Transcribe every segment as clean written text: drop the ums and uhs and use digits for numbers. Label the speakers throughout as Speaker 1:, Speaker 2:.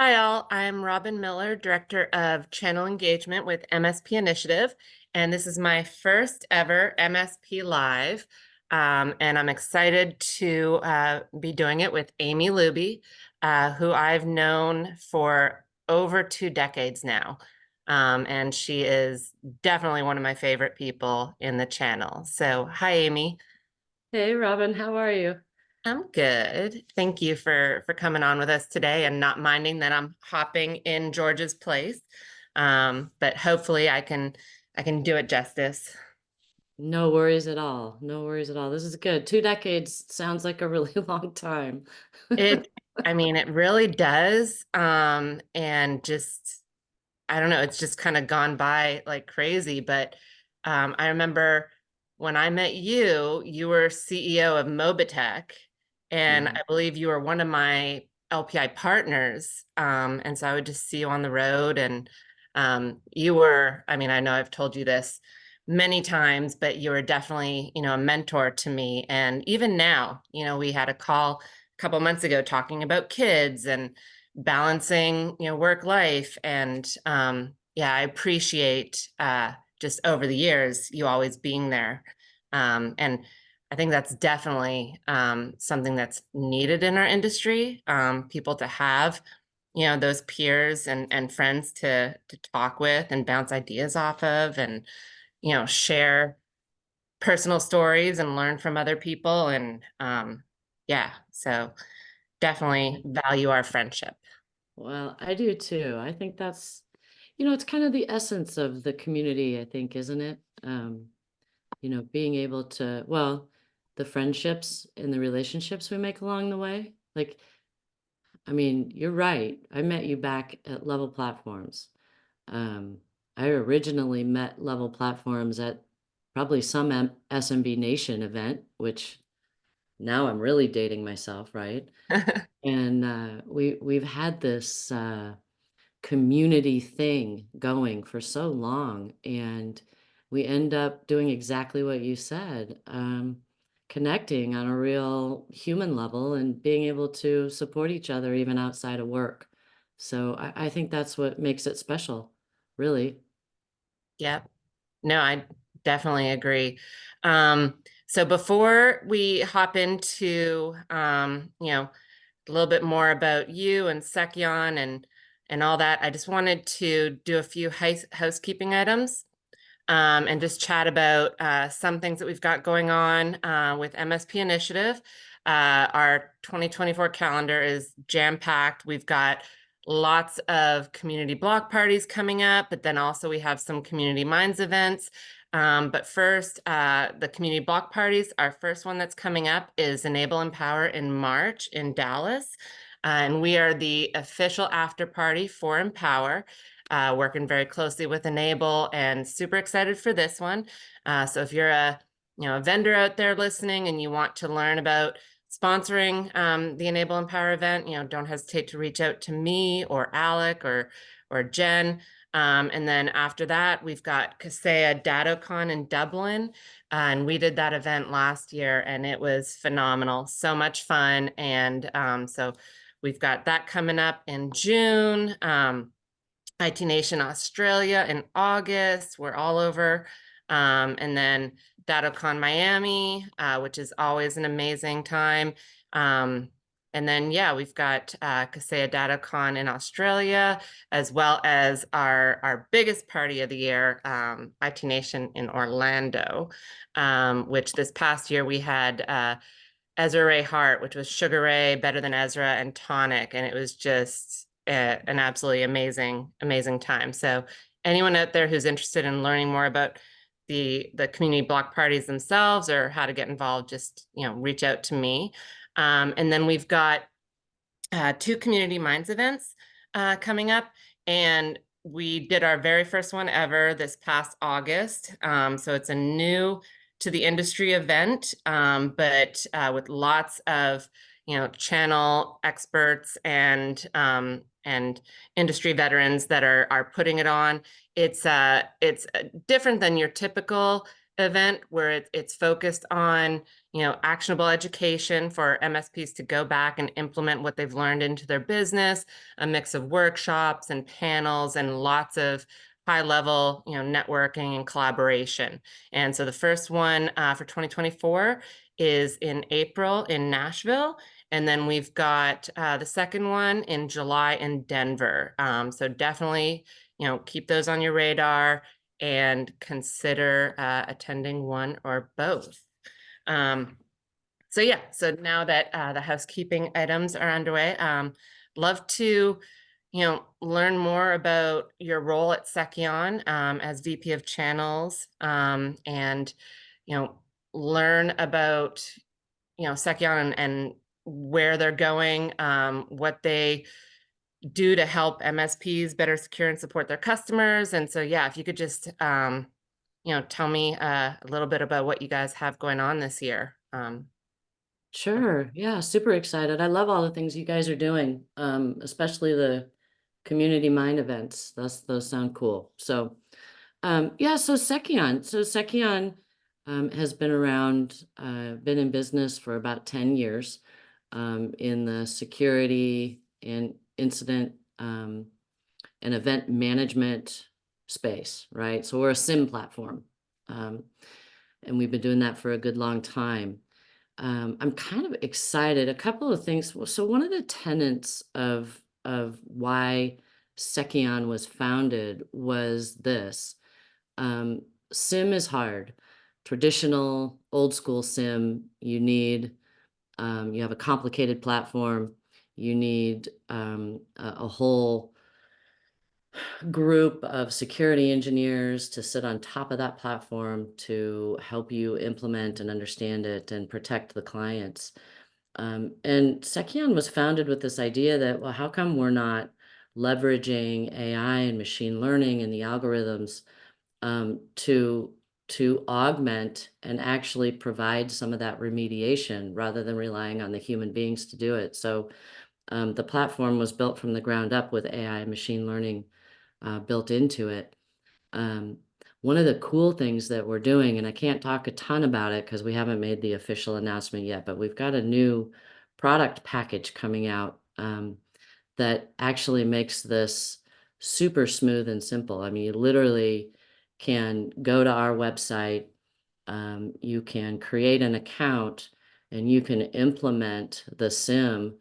Speaker 1: Hi, all. I'm Robin Miller, Director of Channel Engagement with MSP Initiative, and this is my first ever MSP Live. And I'm excited to be doing it with Amy Luby, who I've known for over 2 decades now. And she is definitely one of my favorite people in the channel. So, hi, Amy.
Speaker 2: Hey Robin, how are you?
Speaker 1: I'm good. Thank you for coming on with us today and not minding that I'm hopping in George's place. But hopefully I can do it justice.
Speaker 2: No worries at all. No worries at all. This is good. 2 decades sounds like a really long time.
Speaker 1: It, I mean, it really does. And just I don't know, it's just kind of gone by like crazy. But I remember when I met you, you were CEO of Mobitech, and
Speaker 2: Mhm.
Speaker 1: I believe you were one of my LPI partners. And so I would just see you on the road, and you were, I mean, I know I've told you this many times, but you were definitely, a mentor to me. And even now, we had a call a couple months ago talking about kids and balancing, work life. And yeah, I appreciate just over the years you always being there. And I think that's definitely something that's needed in our industry. People to have, those peers and friends to talk with and bounce ideas off of, and share personal stories and learn from other people. And yeah, so definitely value our friendship.
Speaker 2: Well, I do too. I think that's it's kind of the essence of the community, I think, isn't it? Being able to, well, the friendships and the relationships we make along the way. Like, I mean, you're right. I met you back at Level Platforms. Um, I originally met Level Platforms at probably some SMB Nation event, which now I'm really dating myself, right? And we've had this community thing going for so long, and we end up doing exactly what you said, connecting on a real human level and being able to support each other even outside of work. So I think that's what makes it special, really.
Speaker 1: Yeah. No, I definitely agree. So before we hop into a little bit more about you and Seceon and all that, I just wanted to do a few housekeeping items, and just chat about some things that we've got going on with MSP Initiative. Our 2024 calendar is jam-packed. We've got lots of community block parties coming up, but then also we have some community minds events. But first, the community block parties, our first one that's coming up is Enable Empower in March in Dallas. And we are the official after party for Empower, working very closely with Enable, and super excited for this one. So if you're a vendor out there listening and you want to learn about sponsoring the Enable Empower event, don't hesitate to reach out to me or Alec or Jen. And then after that, we've got Kaseya DataCon in Dublin. And we did that event last year and it was phenomenal. So much fun. And so we've got that coming up in June. IT Nation Australia in August. We're all over. And then DataCon Miami, which is always an amazing time. Um, and then, yeah, we've got Kaseya DataCon in Australia, as well as our biggest party of the year, IT Nation in Orlando, which this past year we had Ezra Ray Hart, which was Sugar Ray, Better Than Ezra, and Tonic, and it was just an absolutely amazing, amazing time. So anyone out there who's interested in learning more about the community block parties themselves or how to get involved, just reach out to me. And then we've got two Community Minds events coming up, and we did our very first one ever this past August. So it's a new to the industry event, but with lots of channel experts and industry veterans that are putting it on. It's different than your typical event where it's focused on, actionable education for MSPs to go back and implement what they've learned into their business, a mix of workshops and panels and lots of high level, networking and collaboration. And so the first one for 2024 is in April in Nashville. And then we've got the second one in July in Denver. So definitely, keep those on your radar and consider attending one or both. So yeah, so now that the housekeeping items are underway, love to, learn more about your role at Seceon as VP of Channels, and learn about Seceon and where they're going, what they do to help MSPs better secure and support their customers. And so, yeah, if you could just, tell me a little bit about what you guys have going on this year.
Speaker 2: Sure. Yeah, super excited. I love all the things you guys are doing, especially the community mind events. Those sound cool. So, yeah, so Seceon has been around, been in business for about 10 years, in the security and incident, and event management space, right? So we're a SIM platform, um, and we've been doing that for a good long time. I'm kind of excited. A couple of things. So one of the tenets of why Seceon was founded was this. Um, SIM is hard. Traditional, old school SIM, you have a complicated platform. You need a whole group of security engineers to sit on top of that platform to help you implement and understand it and protect the clients. And Seceon was founded with this idea that, well, how come we're not leveraging AI and machine learning and the algorithms to augment and actually provide some of that remediation rather than relying on the human beings to do it. So the platform was built from the ground up with AI and machine learning built into it. Um, One of the cool things that we're doing, and I can't talk a ton about it because we haven't made the official announcement yet, but we've got a new product package coming out that actually makes this super smooth and simple. I mean, you literally can go to our website, you can create an account, and you can implement the SIM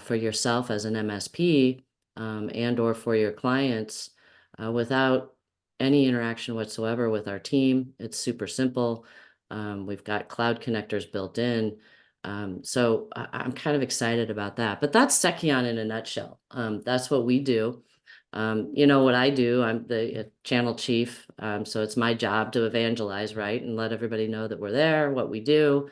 Speaker 2: for yourself as an MSP, and or for your clients without any interaction whatsoever with our team. It's super simple. We've got cloud connectors built in. So I'm kind of excited about that. But that's Seceon in a nutshell. That's what we do. You know what I do? I'm the channel chief. So it's my job to evangelize, right? And let everybody know that we're there, what we do,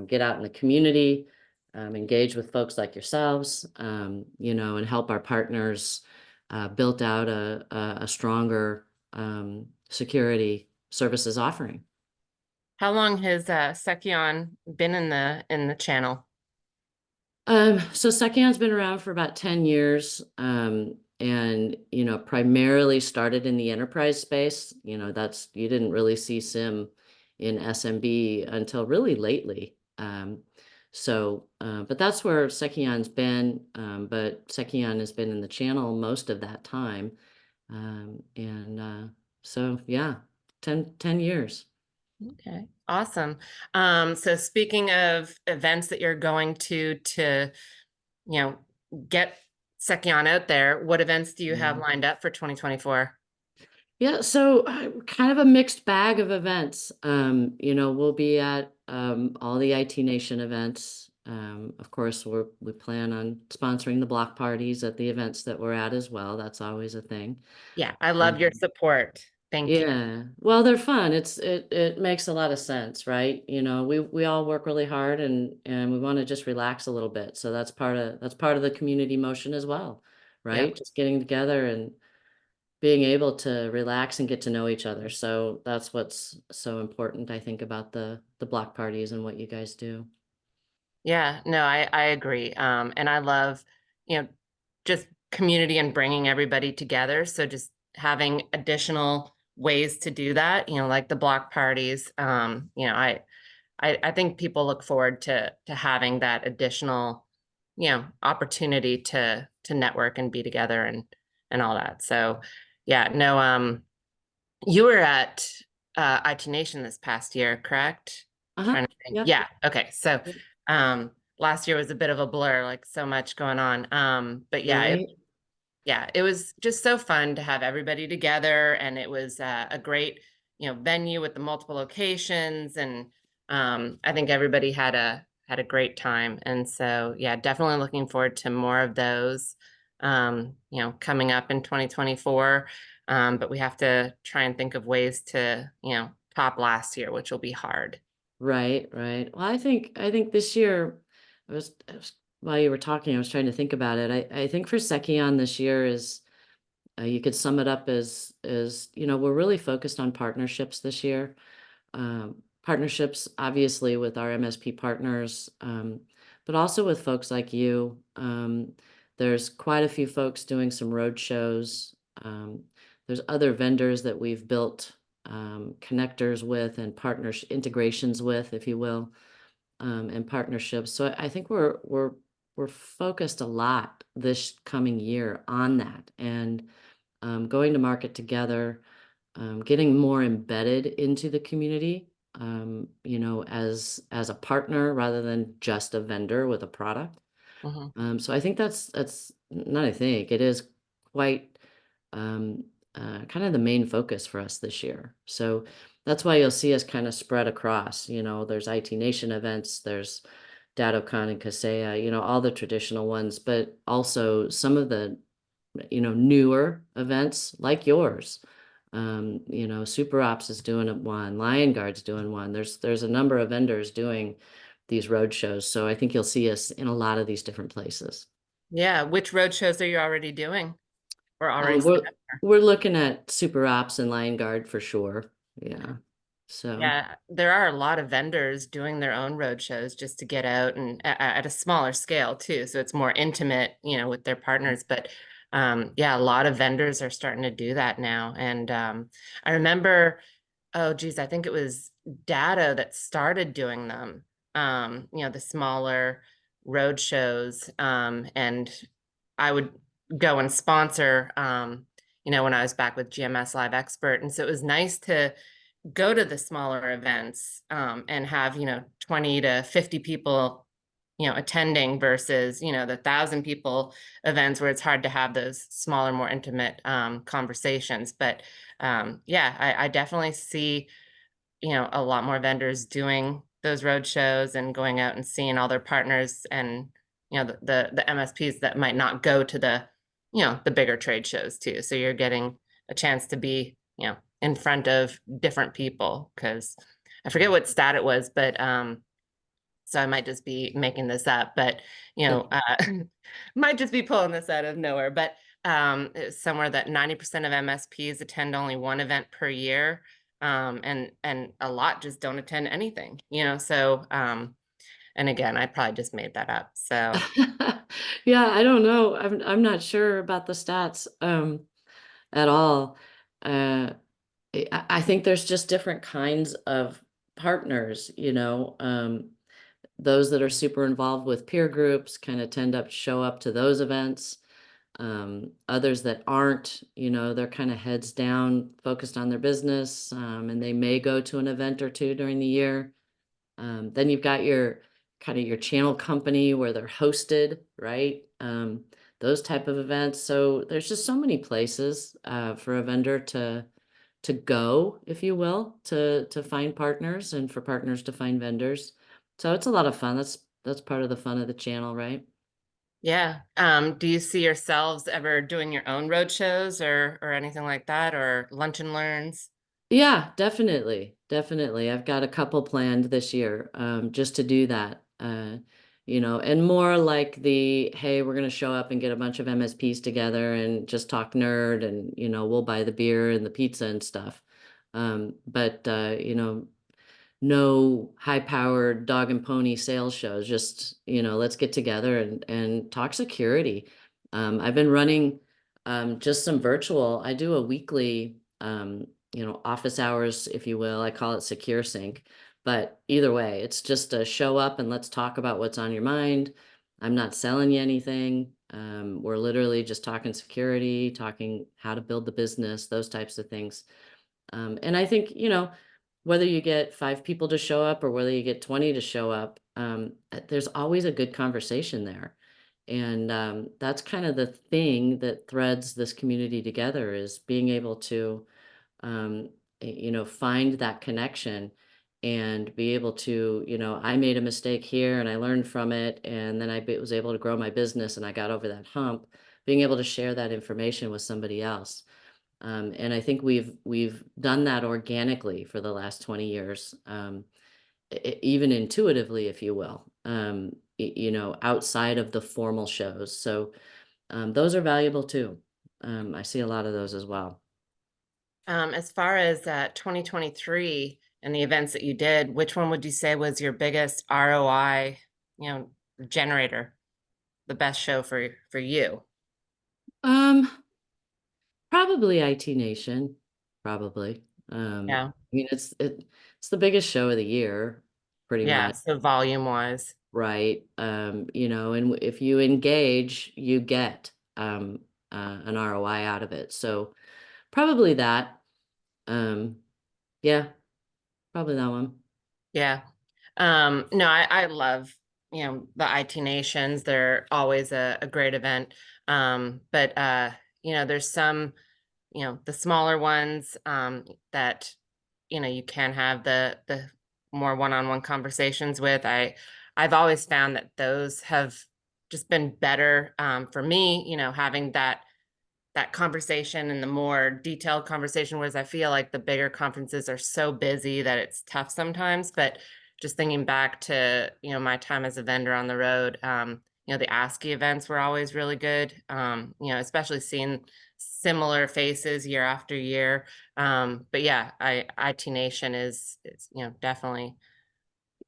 Speaker 2: get out in the community, engage with folks like yourselves, and help our partners build out a stronger security services offering.
Speaker 1: How long has Seceon been in the channel?
Speaker 2: So Seceon's been around for about 10 years, and primarily started in the enterprise space. You didn't really see SIM in SMB until really lately. But that's where Seceon's been. But Seceon has been in the channel most of that time. So yeah, 10 years.
Speaker 1: Okay, awesome. So speaking of events that you're going to, you know, get Seceon out there, what events do you have
Speaker 2: Yeah.
Speaker 1: lined up for 2024?
Speaker 2: Yeah, so kind of a mixed bag of events. We'll be at all the IT Nation events. Of course, we plan on sponsoring the block parties at the events that we're at as well. That's always a thing.
Speaker 1: Yeah, I love your
Speaker 2: Um,
Speaker 1: support. Thank you.
Speaker 2: yeah, well, they're fun. It makes a lot of sense, right? We all work really hard and we want to just relax a little bit. So that's part of the community motion as well,
Speaker 1: Yep.
Speaker 2: right? Just getting together and being able to relax and get to know each other. So that's what's so important, I think, about the block parties and what you guys do.
Speaker 1: Yeah, no, I agree. And I love, you know, just community and bringing everybody together. So just having additional ways to do that, like the block parties. I think people look forward to having that additional, opportunity to network and be together and all that. So yeah, no, you were at IT Nation this past year, correct?
Speaker 2: Uh-huh.
Speaker 1: Trying to think.
Speaker 2: Yep.
Speaker 1: Yeah, okay. So last year was a bit of a blur, like so much going on. But
Speaker 2: Right.
Speaker 1: yeah, it was just so fun to have everybody together, and it was a great, venue with the multiple locations, and I think everybody had a great time. And so, yeah, definitely looking forward to more of those, coming up in 2024. But we have to try and think of ways to, top last year, which will be hard.
Speaker 2: Right, right. Well, I think this year, I was while you were talking, I was trying to think about it. I think for Seceon this year is, you could sum it up as we're really focused on partnerships this year. Partnerships, obviously, with our MSP partners, but also with folks like you. There's quite a few folks doing some road shows. There's other vendors that we've built connectors with and partners integrations with, if you will, and partnerships. So I think we're focused a lot this coming year on that and going to market together, getting more embedded into the community, as a partner rather than just a vendor with a product.
Speaker 1: Mhm.
Speaker 2: So I think that's not I think it is quite kind of the main focus for us this year. So that's why you'll see us kind of spread across. There's IT Nation events, there's DattoCon and Kaseya, all the traditional ones, but also some of the newer events like yours. Super Ops is doing one, Lion Guard's doing one. There's a number of vendors doing these road shows. So I think you'll see us in a lot of these different places.
Speaker 1: Yeah, which road shows are you already doing or already
Speaker 2: Um,
Speaker 1: set
Speaker 2: we're
Speaker 1: up for?
Speaker 2: we're looking at Super Ops and Lion Guard for sure. Yeah. So
Speaker 1: Yeah, there are a lot of vendors doing their own road shows just to get out and at a smaller scale too. So it's more intimate, with their partners. But yeah, a lot of vendors are starting to do that now. And I remember, oh geez, I think it was Datto that started doing them. The smaller road shows. And I would go and sponsor, when I was back with GMS Live Expert. And so it was nice to go to the smaller events, and have 20 to 50 people attending versus the 1,000 people events where it's hard to have those smaller, more intimate conversations. But yeah, I definitely see a lot more vendors doing those road shows and going out and seeing all their partners, and the MSPs that might not go to the bigger trade shows too. So you're getting a chance to be in front of different people, because I forget what stat it was, but so I might just be making this up, but might just be pulling this out of nowhere. But it's somewhere that 90% of MSPs attend only one event per year, and a lot just don't attend anything. So and again, I probably just made that up. So
Speaker 2: yeah, I don't know. I'm not sure about the stats at all. Uh I think there's just different kinds of partners, those that are super involved with peer groups kind of tend to show up to those events. Others that aren't, they're kind of heads down, focused on their business, and they may go to an event or two during the year. Then you've got your kind of your channel company where they're hosted, right? Those type of events. So there's just so many places for a vendor to go, if you will, to find partners and for partners to find vendors. So it's a lot of fun. That's part of the fun of the channel, right?
Speaker 1: yeah, do you see yourselves ever doing your own road shows or anything like that, or lunch and learns?
Speaker 2: Yeah, definitely. Definitely. I've got a couple planned this year, just to do that. And more like hey, we're gonna show up and get a bunch of MSPs together and just talk nerd and, we'll buy the beer and the pizza and stuff. But no high-powered dog and pony sales shows, just, let's get together and talk security. I've been running just some virtual. I do a weekly office hours, if you will. I call it secure sync. But either way, it's just a show up and let's talk about what's on your mind. I'm not selling you anything. We're literally just talking security, talking how to build the business, those types of things. And I think, whether you get 5 people to show up or whether you get 20 to show up, there's always a good conversation there. And that's kind of the thing that threads this community together is being able to, um, find that connection and be able to, I made a mistake here and I learned from it. And then was able to grow my business and I got over that hump, being able to share that information with somebody else. And I think we've done that organically for the last 20 years, even intuitively, if you will, outside of the formal shows. So those are valuable too. I see a lot of those as well.
Speaker 1: As far as 2023 and the events that you did, which one would you say was your biggest ROI, you know, generator, the best show for you?
Speaker 2: Um, Probably IT Nation, probably.
Speaker 1: Yeah.
Speaker 2: I mean, it's the biggest show of the year, pretty
Speaker 1: Yeah,
Speaker 2: much.
Speaker 1: so volume wise.
Speaker 2: Right. And if you engage, you get an ROI out of it. So probably that. Um, yeah, probably that one.
Speaker 1: Yeah. No, I love, the IT Nations. They're always a great event. But there's some, the smaller ones that, you can have the more one-on-one conversations with. I've always found that those have just been better for me, having that conversation and the more detailed conversation, whereas I feel like the bigger conferences are so busy that it's tough sometimes. But just thinking back to, my time as a vendor on the road, the ASCII events were always really good, especially seeing similar faces year after year. But yeah, IT Nation is, definitely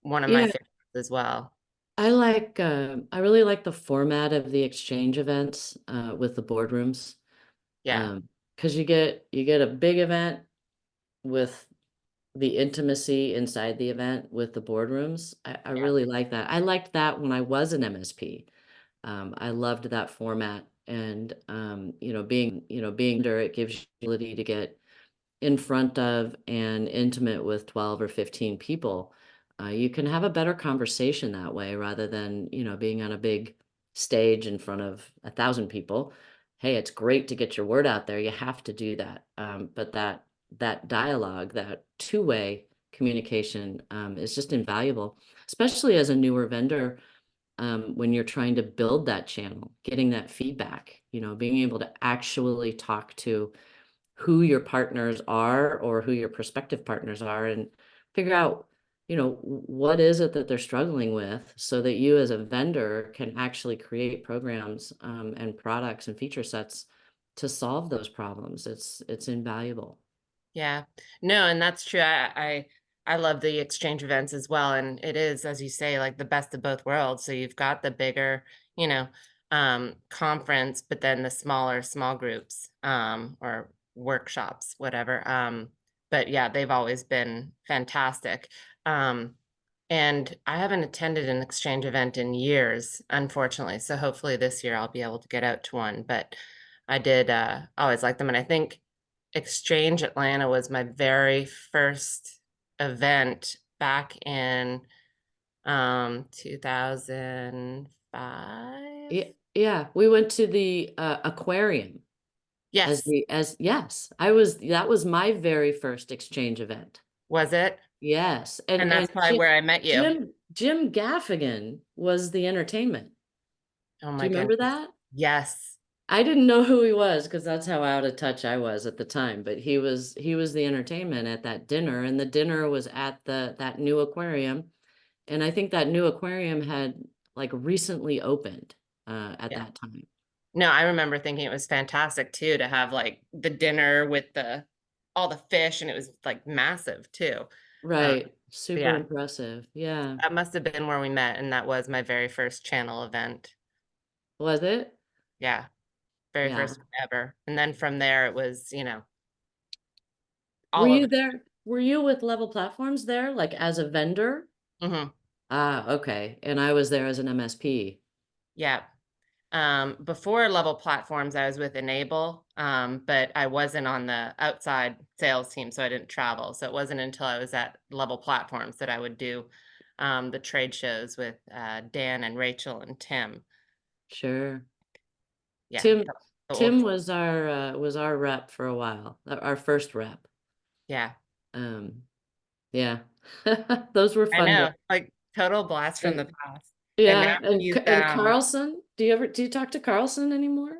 Speaker 1: one of my
Speaker 2: Yeah,
Speaker 1: favorites as well.
Speaker 2: I really like the format of the exchange events with the boardrooms.
Speaker 1: Yeah,
Speaker 2: Because you get a big event with the intimacy inside the event with the boardrooms. I
Speaker 1: yeah,
Speaker 2: really like that. I liked that when I was an MSP. I loved that format and being there, it gives you the ability to get in front of and intimate with 12 or 15 people. You can have a better conversation that way rather than, being on a big stage in front of 1,000 people. Hey, it's great to get your word out there. You have to do that. But that dialogue, that two-way communication, is just invaluable, especially as a newer vendor. When you're trying to build that channel, getting that feedback, being able to actually talk to who your partners are or who your prospective partners are and figure out, what is it that they're struggling with so that you as a vendor can actually create programs and products and feature sets to solve those problems. It's invaluable.
Speaker 1: yeah. No, and that's true. I love the exchange events as well. And it is, as you say, like the best of both worlds. So you've got the bigger, conference, but then the smaller small groups, or workshops, whatever. But yeah, they've always been fantastic. Um, and I haven't attended an exchange event in years, unfortunately. So hopefully this year I'll be able to get out to one. But I did always like them. And I think Exchange Atlanta was my very first event back in 2005.
Speaker 2: Yeah, yeah. We went to the aquarium
Speaker 1: Yes,
Speaker 2: yes, that was my very first exchange event.
Speaker 1: was it?
Speaker 2: Yes. And
Speaker 1: And
Speaker 2: and
Speaker 1: that's probably where I met you.
Speaker 2: Jim Gaffigan was the entertainment.
Speaker 1: Oh
Speaker 2: Do
Speaker 1: my
Speaker 2: you remember
Speaker 1: goodness.
Speaker 2: that?
Speaker 1: Yes.
Speaker 2: I didn't know who he was because that's how out of touch I was at the time, but he was the entertainment at that dinner, and the dinner was at that new aquarium, and I think that new aquarium had like recently opened at
Speaker 1: Yeah.
Speaker 2: that time.
Speaker 1: No, I remember thinking it was fantastic too to have like the dinner with the all the fish, and it was like massive too. Um,
Speaker 2: Right.
Speaker 1: but
Speaker 2: Super
Speaker 1: yeah,
Speaker 2: impressive. Yeah.
Speaker 1: that must have been where we met, and that was my very first channel event.
Speaker 2: Was it?
Speaker 1: Yeah, very
Speaker 2: Yeah.
Speaker 1: first one ever. And then from there it was,
Speaker 2: Were
Speaker 1: all
Speaker 2: you
Speaker 1: over.
Speaker 2: there? Were you with Level Platforms there, like as a vendor?
Speaker 1: Mhm.
Speaker 2: Ah, okay. And I was there as an MSP.
Speaker 1: Yeah. Before Level Platforms, I was with Enable, but I wasn't on the outside sales team, so I didn't travel. So it wasn't until I was at Level Platforms that I would do the trade shows with Dan and Rachel and Tim.
Speaker 2: Sure.
Speaker 1: Yeah,
Speaker 2: Tim
Speaker 1: the old.
Speaker 2: Tim was our rep for a while, our first rep.
Speaker 1: Yeah,
Speaker 2: Um, yeah. Those were
Speaker 1: I
Speaker 2: fun days.
Speaker 1: know, like total blast from the
Speaker 2: And
Speaker 1: past. And now
Speaker 2: yeah,
Speaker 1: he's
Speaker 2: and Carlson, do you talk to Carlson anymore?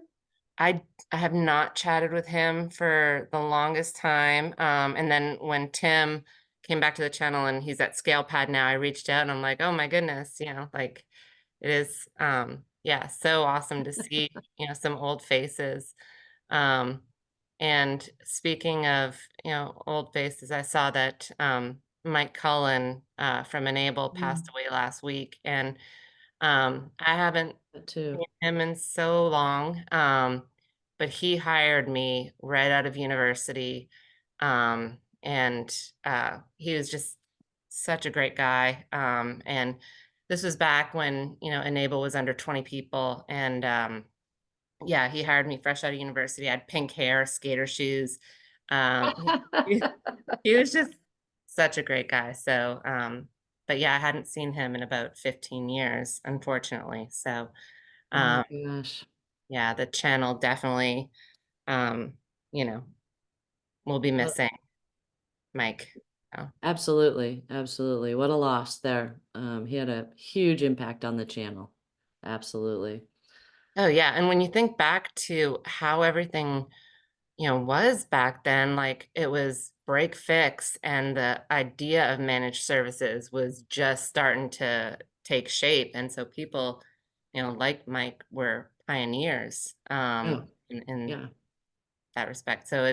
Speaker 1: I I have not chatted with him for the longest time. And then when Tim came back to the channel and he's at ScalePad now, I reached out and I'm like, oh my goodness, like it is yeah, so awesome to see, some old faces. Um and speaking of, old faces, I saw that Mike Cullen from Enable passed
Speaker 2: Mm,
Speaker 1: away last week. And I haven't
Speaker 2: that too.
Speaker 1: seen him in so long. But he hired me right out of university. And he was just such a great guy. And this was back when, Enable was under 20 people. And yeah, he hired me fresh out of university. I had pink hair, skater shoes. He, he was just such a great guy. So, but yeah, I hadn't seen him in about 15 years, unfortunately. So,
Speaker 2: Oh
Speaker 1: um,
Speaker 2: gosh.
Speaker 1: yeah, the channel definitely, um, you know, will be
Speaker 2: Well,
Speaker 1: missing Mike. So.
Speaker 2: absolutely, absolutely. What a loss there. He had a huge impact on the channel. Absolutely.
Speaker 1: Oh yeah, and when you think back to how everything, was back then, like it was break fix, and the idea of managed services was just starting to take shape. And so people, like Mike were pioneers
Speaker 2: Oh,
Speaker 1: in
Speaker 2: yeah.
Speaker 1: that respect. So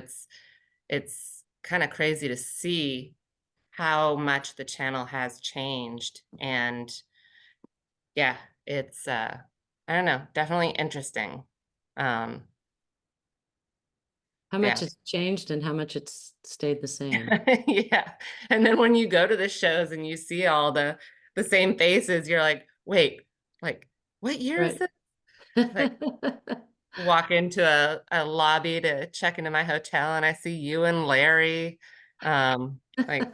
Speaker 1: it's kind of crazy to see how much the channel has changed. And yeah, it's I don't know, definitely interesting. Um
Speaker 2: How much
Speaker 1: yeah.
Speaker 2: it's changed and how much it's stayed the same.
Speaker 1: Yeah. And then when you go to the shows and you see all the same faces, you're like, wait, like what year is
Speaker 2: Right.
Speaker 1: this? Like walk into a lobby to check into my hotel and I see you and Larry. Like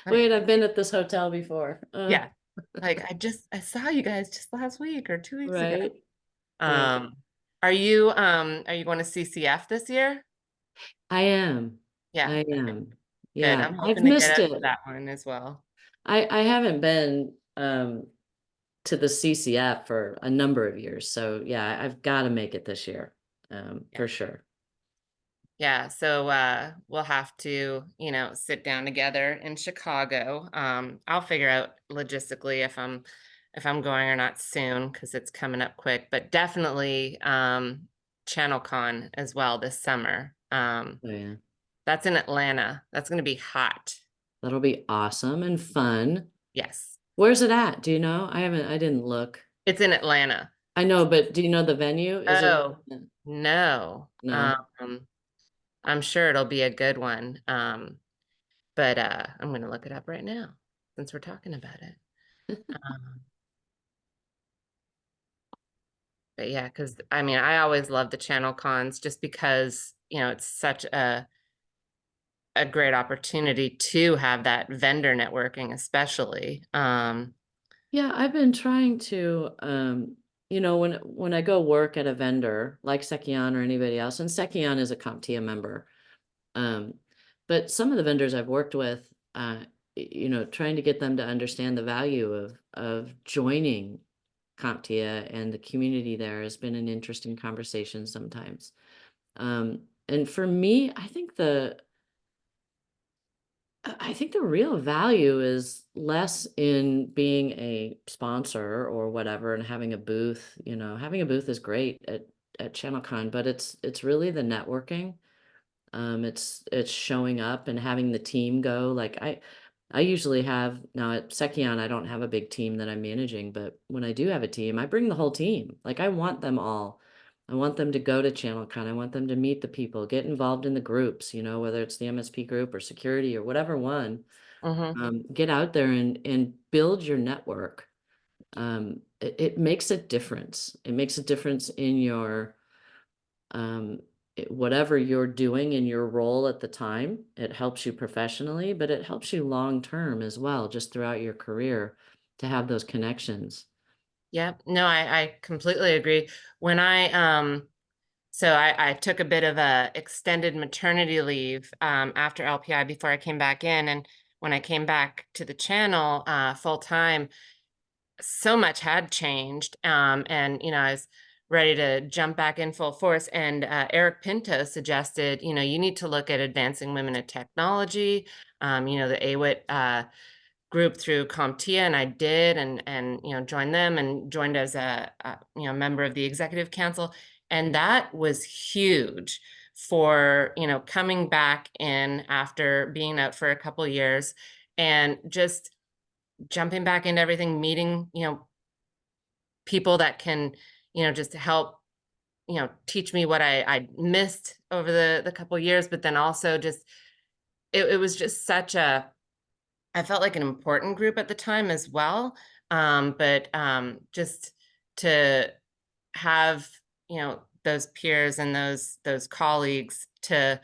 Speaker 2: Wait,
Speaker 1: like
Speaker 2: I've been at this hotel before.
Speaker 1: yeah. Like I saw you guys just last week or 2 weeks ago.
Speaker 2: Right. Yeah.
Speaker 1: Um are you going to CCF this year?
Speaker 2: I am.
Speaker 1: Yeah,
Speaker 2: I am.
Speaker 1: good.
Speaker 2: Yeah.
Speaker 1: I'm
Speaker 2: I've
Speaker 1: hoping to get
Speaker 2: missed
Speaker 1: out to
Speaker 2: it.
Speaker 1: that one as well.
Speaker 2: I haven't been to the CCF for a number of years. So yeah, I've got to make it this year.
Speaker 1: Yeah.
Speaker 2: For sure.
Speaker 1: Yeah, so we'll have to, sit down together in Chicago. I'll figure out logistically if I'm going or not soon because it's coming up quick, but definitely ChannelCon as well this summer.
Speaker 2: Oh yeah.
Speaker 1: That's in Atlanta. That's going to be hot.
Speaker 2: That'll be awesome and fun.
Speaker 1: Yes.
Speaker 2: Where's it at? Do you know? I didn't look.
Speaker 1: It's in Atlanta.
Speaker 2: I know, but do you know the venue? Is it?
Speaker 1: Oh, no.
Speaker 2: No.
Speaker 1: I'm sure it'll be a good one. But I'm going to look it up right now since we're talking about it. Um, but yeah, because I mean, I always love the channel cons just because, it's such a great opportunity to have that vendor networking, especially.
Speaker 2: Yeah, I've been trying to, when I go work at a vendor like Seceon or anybody else, and Seceon is a CompTIA member, um, but some of the vendors I've worked with, trying to get them to understand the value of joining CompTIA and the community there has been an interesting conversation sometimes. And for me, I think the real value is less in being a sponsor or whatever and having a booth. Having a booth is great at ChannelCon, but it's really the networking. It's showing up and having the team go. Like I usually have now at Seceon, I don't have a big team that I'm managing, but when I do have a team, I bring the whole team. Like I want them all. I want them to go to ChannelCon. I want them to meet the people, get involved in the groups, whether it's the MSP group or security or whatever one.
Speaker 1: Hmm.
Speaker 2: Get out there and build your network. It makes a difference. It makes a difference in your um, whatever you're doing in your role at the time. It helps you professionally, but it helps you long term as well, just throughout your career to have those connections.
Speaker 1: Yeah, no, I completely agree. When I took a bit of a extended maternity leave after LPI before I came back in. And when I came back to the channel full time, so much had changed. And, I was ready to jump back in full force. And Eric Pinto suggested, you need to look at advancing women in technology, the AWIT group through CompTIA, and I did, and joined them and joined as a member of the executive council, and that was huge for coming back in after being out for a couple years and just jumping back into everything, meeting people that can just help teach me what I missed over the couple years, but then also just it was just such a I felt like an important group at the time as well. But just to have, those peers and those colleagues to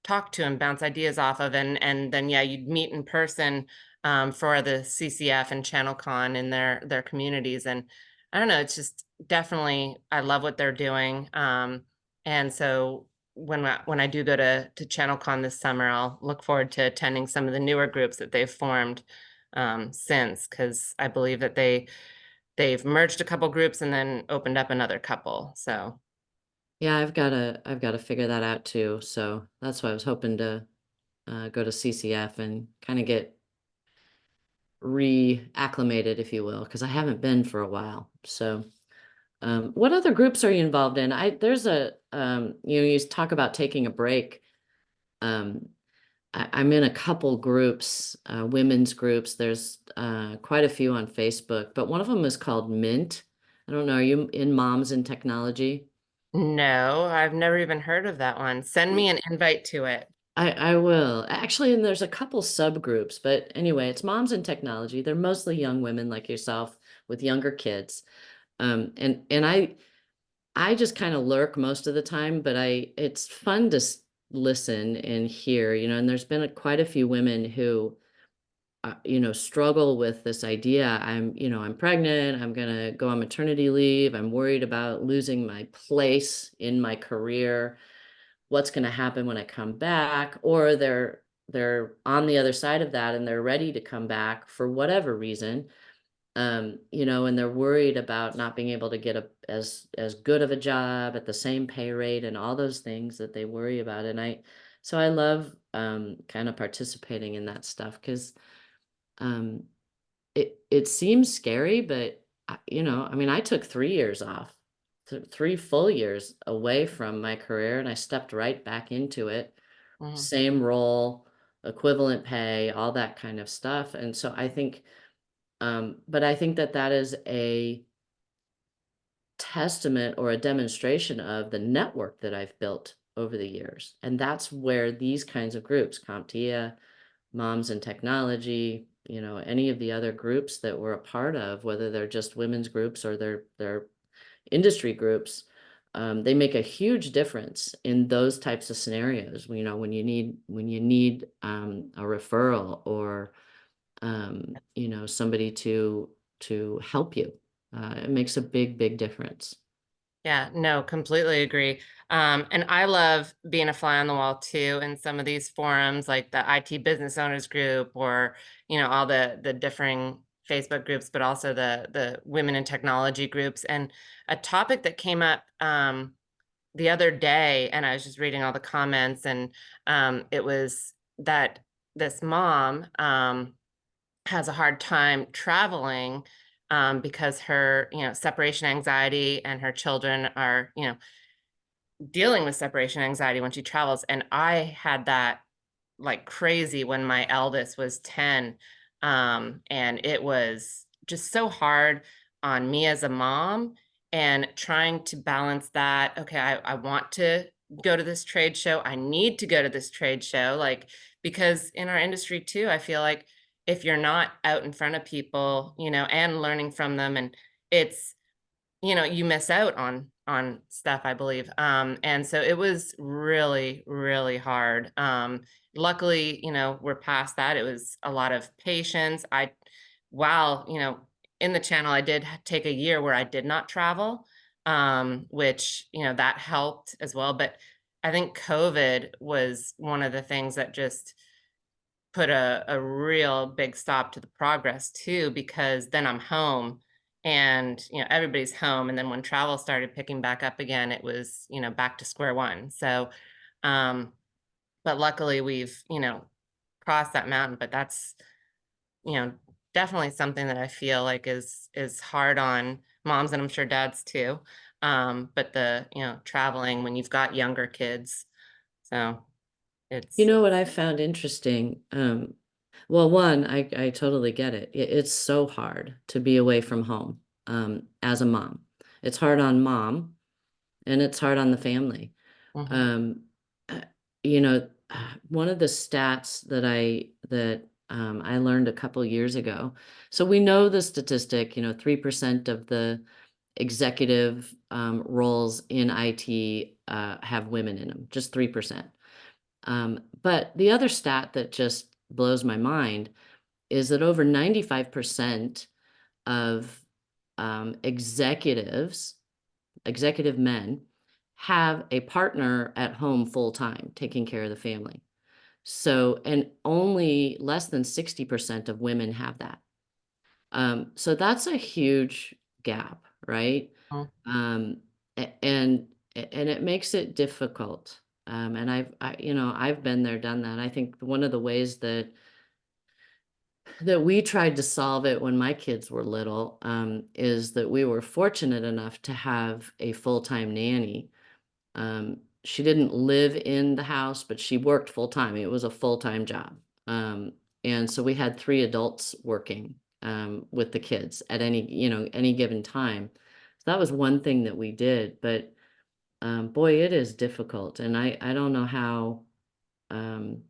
Speaker 1: talk to and bounce ideas off of, and then yeah, you'd meet in person for the CCF and ChannelCon in their communities, and I don't know, it's just definitely I love what they're doing, and so when I do go to ChannelCon this summer, I'll look forward to attending some of the newer groups that they've formed since, because I believe that they've merged a couple groups and then opened up another couple. So
Speaker 2: Yeah, I've got to figure that out too. So that's why I was hoping to go to CCF and kind of get reacclimated, if you will, because I haven't been for a while. So, what other groups are you involved in? There's you talk about taking a break. Um, I'm in a couple groups, women's groups. There's quite a few on Facebook, but one of them is called Mint. I don't know. Are you in Moms in Technology?
Speaker 1: no, I've never even heard of that one. Send me an invite to it.
Speaker 2: I will. Actually, and there's a couple subgroups, but anyway, it's Moms in Technology. They're mostly young women like yourself with younger kids. And I just kind of lurk most of the time, but it's fun to listen and hear, and there's been quite a few women who struggle with this idea. I'm pregnant, I'm gonna go on maternity leave, I'm worried about losing my place in my career, what's going to happen when I come back, or they're on the other side of that and they're ready to come back for whatever reason, and they're worried about not being able to get as good of a job at the same pay rate and all those things that they worry about. And I love kind of participating in that stuff because um, it seems scary, but I mean, I took 3 years off, 3 full years away from my career, and I stepped right back into it.
Speaker 1: Mhm.
Speaker 2: Same role, equivalent pay, all that kind of stuff. And so but I think that that is a testament or a demonstration of the network that I've built over the years. And that's where these kinds of groups, CompTIA, Moms in Technology, any of the other groups that we're a part of, whether they're just women's groups or they're industry groups, they make a huge difference in those types of scenarios. When you need a referral or somebody to help you. It makes a big difference.
Speaker 1: Yeah, no, completely agree. And I love being a fly on the wall too in some of these forums, like the IT business owners group, or all the differing Facebook groups, but also the women in technology groups. And a topic that came up the other day, and I was just reading all the comments, and it was that this mom has a hard time traveling because her, separation anxiety, and her children are, dealing with separation anxiety when she travels. And I had that like crazy when my eldest was 10. And it was just so hard on me as a mom and trying to balance that. Okay, I want to go to this trade show. I need to go to this trade show. Like, because in our industry too, I feel like if you're not out in front of people, and learning from them, and it's, you miss out on stuff, I believe. And so it was really, really hard. Luckily, we're past that. It was a lot of patience. While, in the channel, I did take a year where I did not travel, which, that helped as well. But I think COVID was one of the things that just put a real big stop to the progress too, because then I'm home and, everybody's home. And then when travel started picking back up again, it was, back to square one. So, um, but luckily we've, crossed that mountain, but that's, you know, definitely something that I feel like is hard on moms, and I'm sure dads too. But the, traveling when you've got younger kids. So
Speaker 2: You
Speaker 1: it's
Speaker 2: know what I found interesting? Well, one, I totally get it. It's so hard to be away from home, as a mom. It's hard on mom and it's hard on the family.
Speaker 1: mhm,
Speaker 2: Um, uh, you know, one of the stats that I learned a couple years ago. So we know the statistic, 3% of the executive roles in IT have women in them, just 3%. But the other stat that just blows my mind is that over 95% of executive men, have a partner at home full time taking care of the family. So, and only less than 60% of women have that. So that's a huge gap, right?
Speaker 1: mhm,
Speaker 2: Um, and it makes it difficult. And I've been there, done that. I think one of the ways that we tried to solve it when my kids were little, is that we were fortunate enough to have a full-time nanny. She didn't live in the house, but she worked full time. It was a full-time job. Um, and so we had three adults working with the kids at any given time. So that was one thing that we did. But boy, it is difficult. And I don't know how. Um,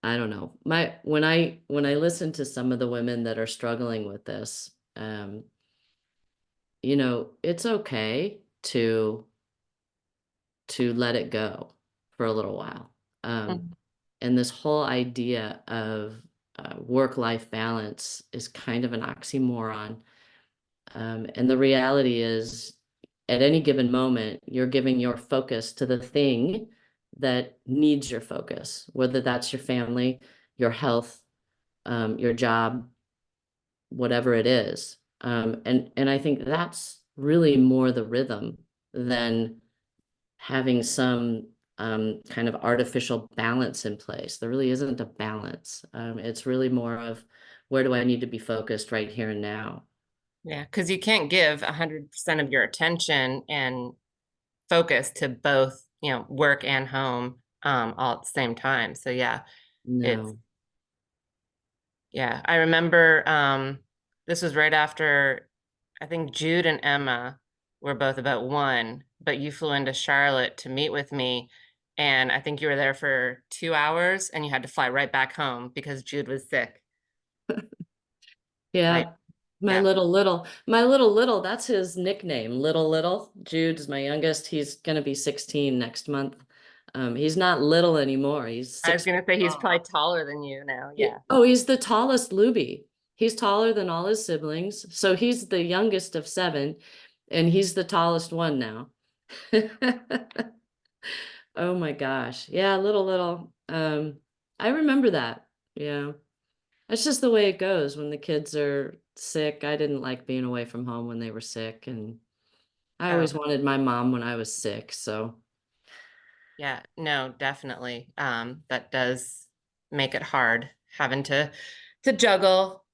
Speaker 2: I don't know. When I listen to some of the women that are struggling with this, it's okay to let it go for a little while. Um,
Speaker 1: mhm.
Speaker 2: and this whole idea of work-life balance is kind of an oxymoron. And the reality is, at any given moment, you're giving your focus to the thing that needs your focus, whether that's your family, your health, your job, whatever it is. And I think that's really more the rhythm than having some kind of artificial balance in place. There really isn't a balance. It's really more of, where do I need to be focused right here and now?
Speaker 1: Yeah, because you can't give 100% of your attention and focus to both, work and home, all at the same time. So yeah, it's
Speaker 2: No.
Speaker 1: yeah. I remember this was right after I think Jude and Emma were both about one, but you flew into Charlotte to meet with me, and I think you were there for 2 hours, and you had to fly right back home because Jude was sick. Right?
Speaker 2: Yeah.
Speaker 1: Yeah.
Speaker 2: My little, that's his nickname, little. Jude's my youngest. He's gonna be 16 next month. He's not little anymore. He's
Speaker 1: I was
Speaker 2: 6 feet
Speaker 1: gonna say he's
Speaker 2: tall.
Speaker 1: probably taller than you now. Yeah.
Speaker 2: Oh, he's the tallest Luby. He's taller than all his siblings. So he's the youngest of seven, and he's the tallest one now. Oh my gosh. Yeah, little. I remember that. Yeah. That's just the way it goes when the kids are sick. I didn't like being away from home when they were sick, and I
Speaker 1: Oh,
Speaker 2: always wanted my mom when I was sick. So,
Speaker 1: yeah. No, definitely. That does make it hard having to juggle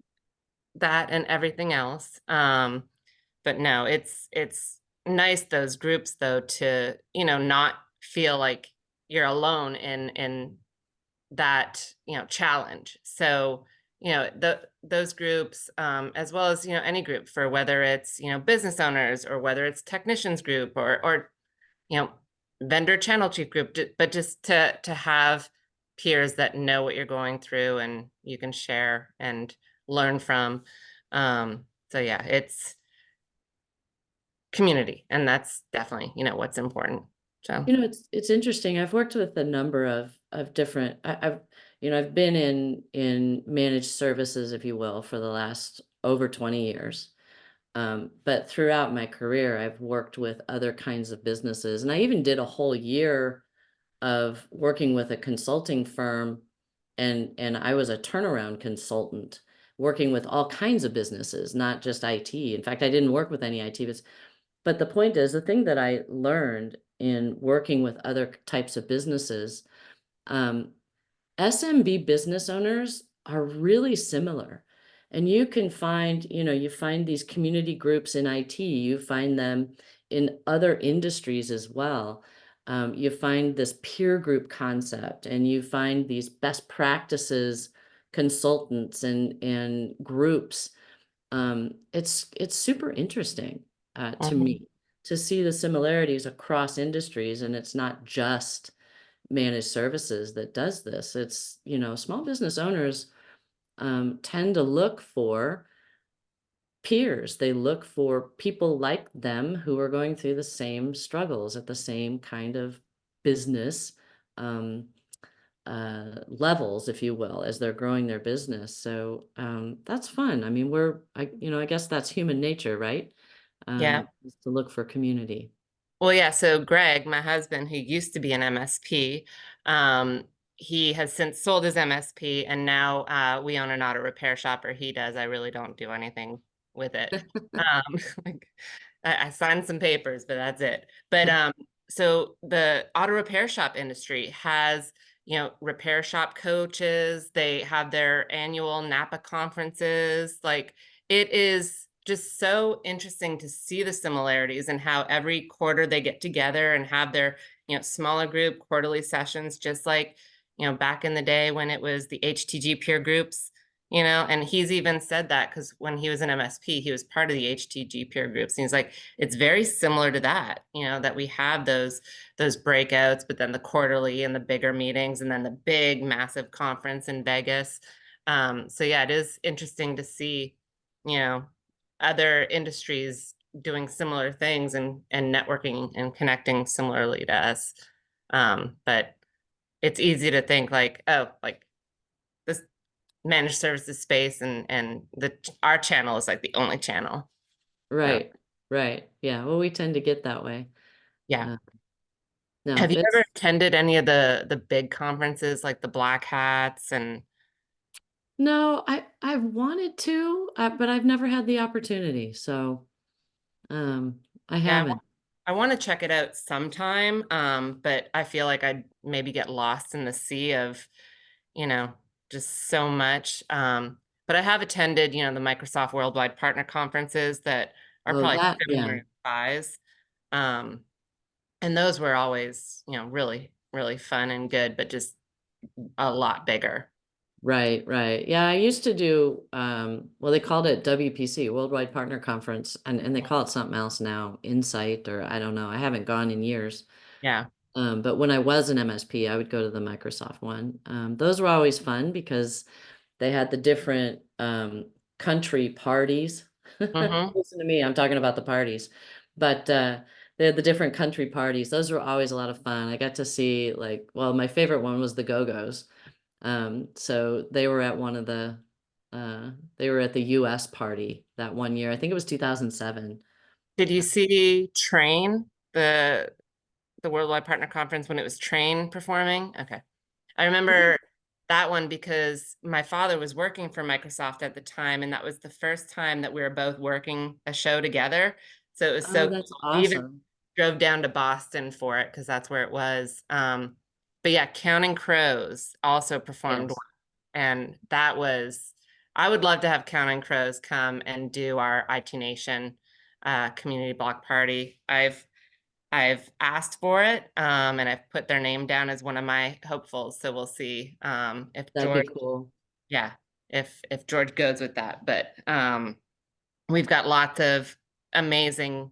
Speaker 1: that and everything else. But no, it's nice those groups though to, not feel like you're alone in that, challenge. So those groups, as well as, any group, for whether it's, business owners, or whether it's technicians group, or you know, vendor channel chief group, but just to have peers that know what you're going through and you can share and learn from. So yeah, it's community, and that's definitely, what's important. So
Speaker 2: It's interesting. I've worked with a number of different. I've been in managed services, if you will, for the last over 20 years. But throughout my career, I've worked with other kinds of businesses, and I even did a whole year of working with a consulting firm, and I was a turnaround consultant, working with all kinds of businesses, not just IT. In fact, I didn't work with any IT, but the point is, the thing that I learned in working with other types of businesses, um, SMB business owners are really similar. And you can find, you find these community groups in IT, you find them in other industries as well. You find this peer group concept, and you find these best practices consultants and groups. It's super interesting to
Speaker 1: mhm.
Speaker 2: me to see the similarities across industries, and it's not just managed services that does this. It's, small business owners tend to look for peers. They look for people like them who are going through the same struggles at the same kind of business um, levels, if you will, as they're growing their business. So that's fun. I mean, I guess that's human nature, right?
Speaker 1: Yeah.
Speaker 2: Is to look for community.
Speaker 1: Well, yeah. So Greg, my husband, who used to be an MSP, um, he has since sold his MSP, and now we own an auto repair shop, or he does. I really don't do anything with it. Like, I signed some papers, but that's it. But so the auto repair shop industry has, repair shop coaches. They have their annual Napa conferences. Like, it is just so interesting to see the similarities and how every quarter they get together and have their, smaller group quarterly sessions, just like, back in the day when it was the HTG peer groups, and he's even said that because when he was an MSP, he was part of the HTG peer groups. And he's like, it's very similar to that, that we have those breakouts, but then the quarterly and the bigger meetings, and then the big massive conference in Vegas. So yeah, it is interesting to see, you know, other industries doing similar things and networking and connecting similarly to us. But it's easy to think like, oh, like this managed services space, and our channel is like the only channel. So
Speaker 2: Right, right. Yeah. Well, we tend to get that way.
Speaker 1: yeah.
Speaker 2: Uh, no,
Speaker 1: Have you ever
Speaker 2: it's
Speaker 1: attended any of the big conferences like the Black Hats and
Speaker 2: no, I've wanted to, but I've never had the opportunity. So, I
Speaker 1: yeah,
Speaker 2: haven't.
Speaker 1: I want to check it out sometime. But I feel like I'd maybe get lost in the sea of, you know, just so much. But I have attended, the Microsoft Worldwide Partner Conferences that are
Speaker 2: Oh,
Speaker 1: probably
Speaker 2: that,
Speaker 1: similar
Speaker 2: yeah.
Speaker 1: in size. Um, and those were always, really, really fun and good, but just a lot bigger.
Speaker 2: Right, right. Yeah, I used to do well, they called it WPC, Worldwide Partner Conference, and they call it something else now, Insight, or I don't know. I haven't gone in years.
Speaker 1: Yeah.
Speaker 2: But when I was an MSP, I would go to the Microsoft one. Those were always fun because they had the different country parties.
Speaker 1: Mm-hmm.
Speaker 2: Listen to me, I'm talking about the parties. But they had the different country parties. Those were always a lot of fun. I got to see like, well, my favorite one was the Go-Go's. So they were at the US party that one year. I think it was 2007.
Speaker 1: Did you see Train, the Worldwide Partner Conference, when it was Train performing? Okay. I remember that one because my father was working for Microsoft at the time, and that was the first time that we were both working a show together. So it was
Speaker 2: Oh,
Speaker 1: so
Speaker 2: that's
Speaker 1: cool. We even
Speaker 2: awesome.
Speaker 1: drove down to Boston for it because that's where it was. But yeah, Counting Crows also performed,
Speaker 2: Yes,
Speaker 1: and that was, I would love to have Counting Crows come and do our IT Nation community block party. I've asked for it, and I've put their name down as one of my hopefuls. So we'll see if
Speaker 2: that'd be
Speaker 1: George,
Speaker 2: cool.
Speaker 1: yeah. if George goes with that. But we've got lots of amazing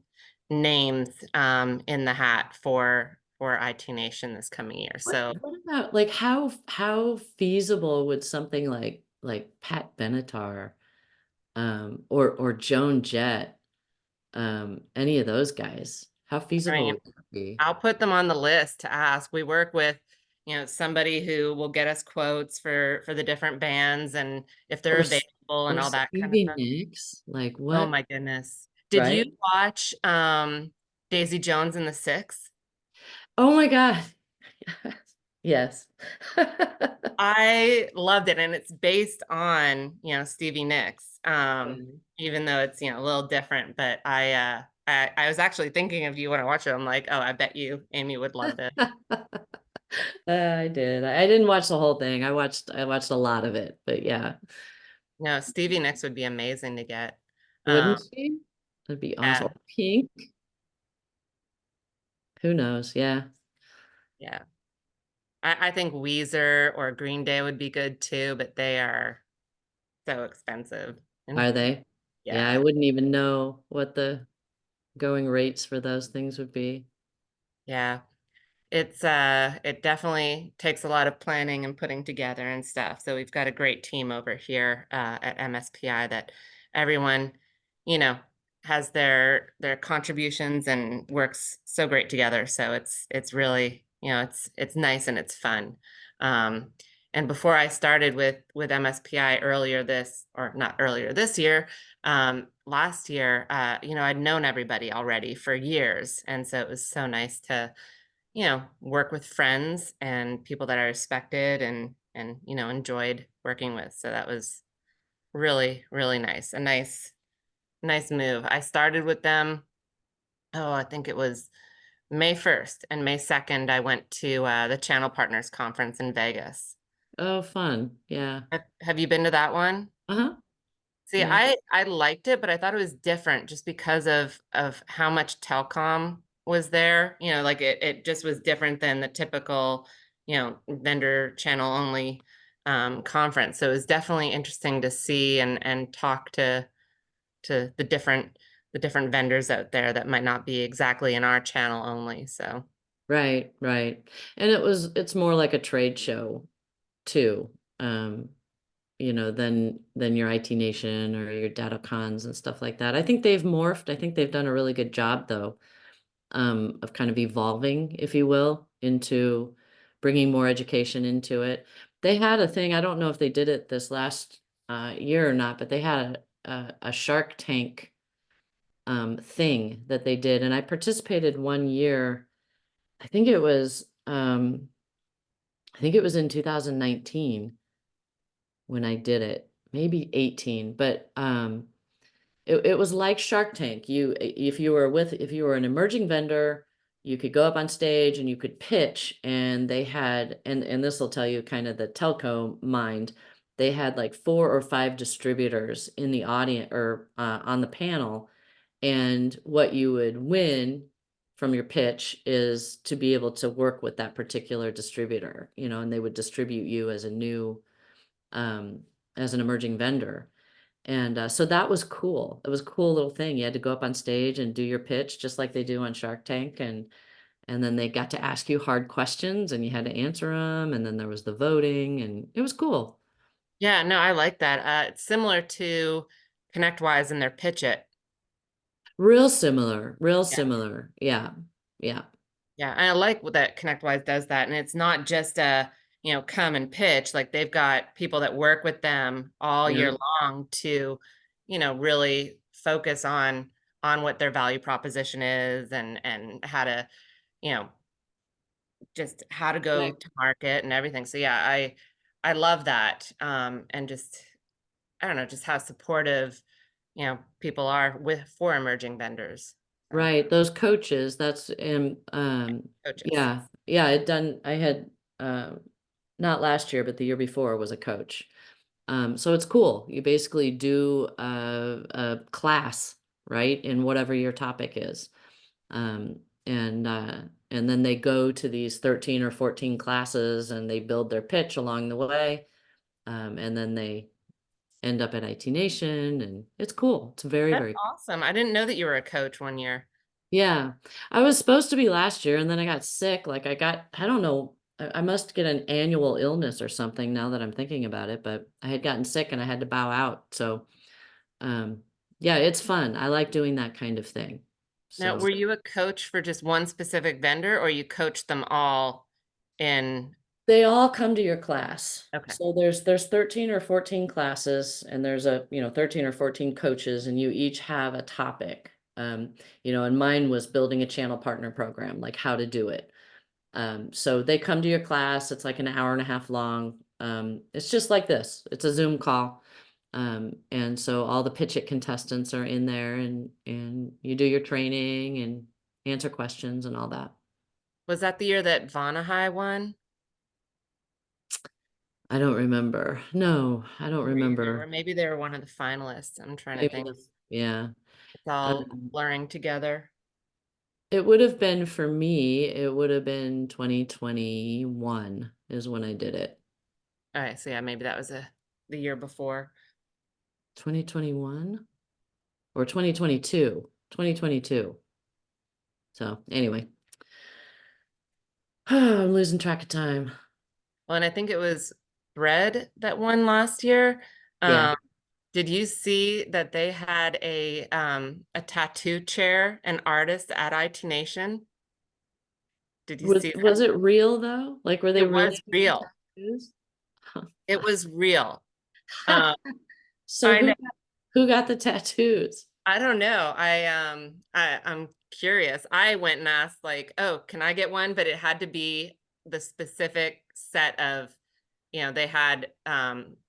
Speaker 1: names in the hat for IT Nation this coming year. So
Speaker 2: What about like how feasible would something like Pat Benatar or Joan Jett, any of those guys? How
Speaker 1: I
Speaker 2: feasible
Speaker 1: mean,
Speaker 2: would that be?
Speaker 1: I'll put them on the list to ask. We work with, somebody who will get us quotes for the different bands and if they're
Speaker 2: Or
Speaker 1: available and
Speaker 2: or
Speaker 1: all that kind of
Speaker 2: Stevie
Speaker 1: stuff.
Speaker 2: Nicks? Like
Speaker 1: Oh
Speaker 2: what?
Speaker 1: my goodness. Did you
Speaker 2: Right?
Speaker 1: watch Daisy Jones and the Six?
Speaker 2: Oh my God. Yes.
Speaker 1: I loved it, and it's based on, Stevie Nicks.
Speaker 2: Yeah.
Speaker 1: Even though it's, a little different, but I was actually thinking of you when I watched it. I'm like, oh, I bet you Amy would love this.
Speaker 2: I did. I didn't watch the whole thing. I watched a lot of it, but yeah.
Speaker 1: No, Stevie Nicks would be amazing to get. Um,
Speaker 2: Wouldn't she? That'd be awesome.
Speaker 1: yeah,
Speaker 2: Or Pink. Who knows? Yeah.
Speaker 1: yeah. I think Weezer or Green Day would be good too, but they are so expensive. And
Speaker 2: Are they? Yeah, I
Speaker 1: yeah,
Speaker 2: wouldn't even know what the going rates for those things would be.
Speaker 1: yeah. It definitely takes a lot of planning and putting together and stuff. So we've got a great team over here at MSPI that everyone, you know, has their contributions and works so great together. So it's really, it's nice and it's fun. Um, and before I started with MSPI earlier this, or not earlier this year, last year, I'd known everybody already for years, and so it was so nice to work with friends and people that I respected and enjoyed working with. So that was really, really nice. A nice move. I started with them, oh, I think it was May 1st, and May 2nd I went to the Channel Partners Conference in Vegas.
Speaker 2: Oh, fun. Yeah.
Speaker 1: Have you been to that one?
Speaker 2: Uh-huh.
Speaker 1: See,
Speaker 2: Yeah.
Speaker 1: I liked it, but I thought it was different just because of how much telecom was there. Like it just was different than the typical, vendor channel only conference. So it was definitely interesting to see and talk to the different vendors out there that might not be exactly in our channel only. So
Speaker 2: Right, right. And it's more like a trade show too. Um, than your IT Nation or your data cons and stuff like that. I think they've morphed. I think they've done a really good job though, of kind of evolving, if you will, into bringing more education into it. They had a thing, I don't know if they did it this last year or not, but they had a Shark Tank thing that they did, and I participated one year. I think it was I think it was in 2019 when I did it, maybe 18, but it was like Shark Tank. If you were an emerging vendor, you could go up on stage and you could pitch, and they had, and this will tell you kind of the telco mind. They had like 4 or 5 distributors in the audience or on the panel, and what you would win from your pitch is to be able to work with that particular distributor, and they would distribute you um, as an emerging vendor. And so that was cool. It was a cool little thing. You had to go up on stage and do your pitch just like they do on Shark Tank, and then they got to ask you hard questions and you had to answer them, and then there was the voting, and it was cool.
Speaker 1: yeah, no, I like that. It's similar to ConnectWise and their Pitch It.
Speaker 2: Real similar, real
Speaker 1: Yeah.
Speaker 2: similar. Yeah. Yeah.
Speaker 1: Yeah, and I like that ConnectWise does that. And it's not just come and pitch. Like they've got people that work with them all
Speaker 2: Yeah.
Speaker 1: year long to, really focus on what their value proposition is and how to, you know, just how to go
Speaker 2: Right.
Speaker 1: to market and everything. So yeah, I love that. And just I don't know, just how supportive, people are with for emerging vendors. So
Speaker 2: Right. Those coaches, that's
Speaker 1: coaches.
Speaker 2: yeah. Yeah, I had not last year, but the year before was a coach. So it's cool. You basically do a class, right, in whatever your topic is. Um, and then they go to these 13 or 14 classes and they build their pitch along the way. And then end up at IT Nation, and it's cool. It's very,
Speaker 1: That's
Speaker 2: very
Speaker 1: awesome. I didn't know that you were a coach one year.
Speaker 2: yeah. I was supposed to be last year and then I got sick. Like I don't know, I must get an annual illness or something now that I'm thinking about it, but I had gotten sick and I had to bow out. So, um, yeah, it's fun. I like doing that kind of thing.
Speaker 1: Now,
Speaker 2: So
Speaker 1: were you a coach for just one specific vendor or you coached them all in?
Speaker 2: they all come to your class.
Speaker 1: Okay.
Speaker 2: So there's 13 or 14 classes and there's 13 or 14 coaches and you each have a topic. And mine was building a channel partner program, like how to do it. So they come to your class. It's like an hour and a half long. It's just like this. It's a Zoom call. And so all the pitch it contestants are in there and you do your training and answer questions and all that.
Speaker 1: Was that the year that Vanahai won?
Speaker 2: I don't remember. No, I don't
Speaker 1: Either, or
Speaker 2: remember.
Speaker 1: maybe they were one of the finalists. I'm trying to
Speaker 2: Maybe
Speaker 1: think.
Speaker 2: that's, yeah.
Speaker 1: It's all
Speaker 2: Um,
Speaker 1: blurring together.
Speaker 2: it would have been for me, it would have been 2021 is when I did it.
Speaker 1: All right, so yeah, maybe that was the year before.
Speaker 2: 2021 or 2022. 2022. So anyway, I'm losing track of time.
Speaker 1: Well, and I think it was Bread that won last year.
Speaker 2: Yeah.
Speaker 1: Um, did you see that they had a tattoo chair, an artist at IT Nation? Did you
Speaker 2: Was
Speaker 1: see that?
Speaker 2: was it real though? Like were they
Speaker 1: It
Speaker 2: really
Speaker 1: was
Speaker 2: getting
Speaker 1: real.
Speaker 2: tattoos?
Speaker 1: It was real. Um,
Speaker 2: So
Speaker 1: I know.
Speaker 2: who got the tattoos?
Speaker 1: I don't know. I'm curious. I went and asked like, "Oh, can I get one?" But it had to be the specific set of, they had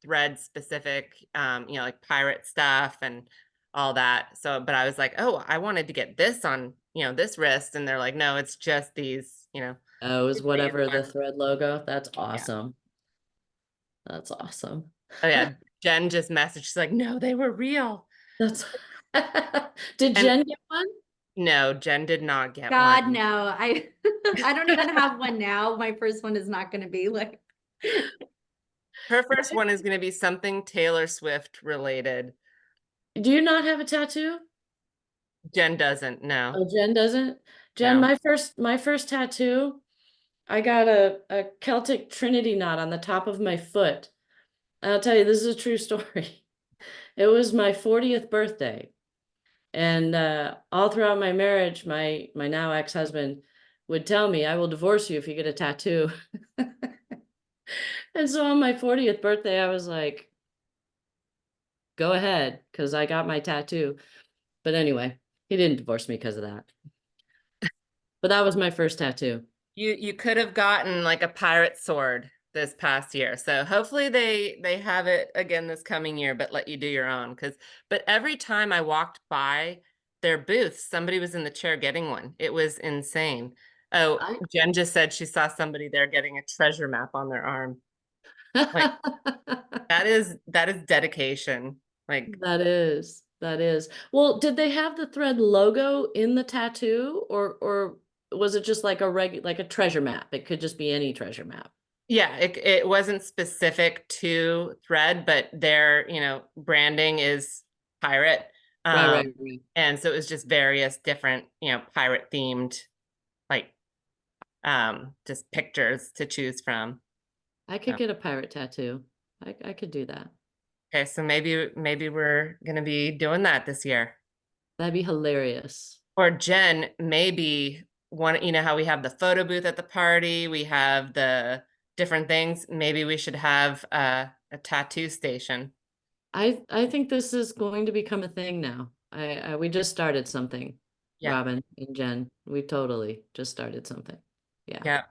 Speaker 1: thread specific, like pirate stuff and all that. So, but I was like, "Oh, I wanted to get this on, this wrist." And they're like, "No, it's just these,
Speaker 2: Oh, it was
Speaker 1: these
Speaker 2: whatever the
Speaker 1: ones."
Speaker 2: thread logo. That's
Speaker 1: Yeah.
Speaker 2: awesome. That's awesome.
Speaker 1: Oh yeah. Jen just messaged. She's like, "No, they were real."
Speaker 2: That's Did
Speaker 1: And
Speaker 2: Jen get one?
Speaker 1: no, Jen did not get one.
Speaker 3: God, no. I I don't even have one now. My first one is not going to be like
Speaker 1: Her first one is going to be something Taylor Swift related.
Speaker 2: Do you not have a tattoo?
Speaker 1: Jen doesn't. No,
Speaker 2: Oh, Jen doesn't. Jen,
Speaker 1: no.
Speaker 2: my first tattoo, I got a Celtic Trinity knot on the top of my foot. I'll tell you, this is a true story. It was my 40th birthday. And all throughout my marriage, my now ex-husband would tell me, I will divorce you if you get a tattoo. And so on my 40th birthday, I was like, go ahead, because I got my tattoo. But anyway, he didn't divorce me because of that. But that was my first tattoo.
Speaker 1: You could have gotten like a pirate sword this past year. So hopefully they have it again this coming year, but let you do your own. But every time I walked by their booth, somebody was in the chair getting one. It was insane. Oh,
Speaker 2: I
Speaker 1: Jen just said she saw somebody there getting a treasure map on their arm. Like that is dedication. Like,
Speaker 2: that is. Well, did they have the thread logo in the tattoo or was it just like like a treasure map? It could just be any treasure map.
Speaker 1: yeah, it wasn't specific to Thread, but their, branding is pirate.
Speaker 2: Right,
Speaker 1: Um,
Speaker 2: right, right.
Speaker 1: and so it was just various different, pirate themed, like, just pictures to choose from.
Speaker 2: I could
Speaker 1: So,
Speaker 2: get a pirate tattoo. I could do that.
Speaker 1: okay, so maybe we're gonna be doing that this year.
Speaker 2: That'd be hilarious.
Speaker 1: Or Jen, maybe one, how we have the photo booth at the party, we have the different things. Maybe we should have a tattoo station.
Speaker 2: I think this is going to become a thing now. We just started something,
Speaker 1: Yeah.
Speaker 2: Robin and Jen. We totally just started something. Yeah.
Speaker 1: Yeah.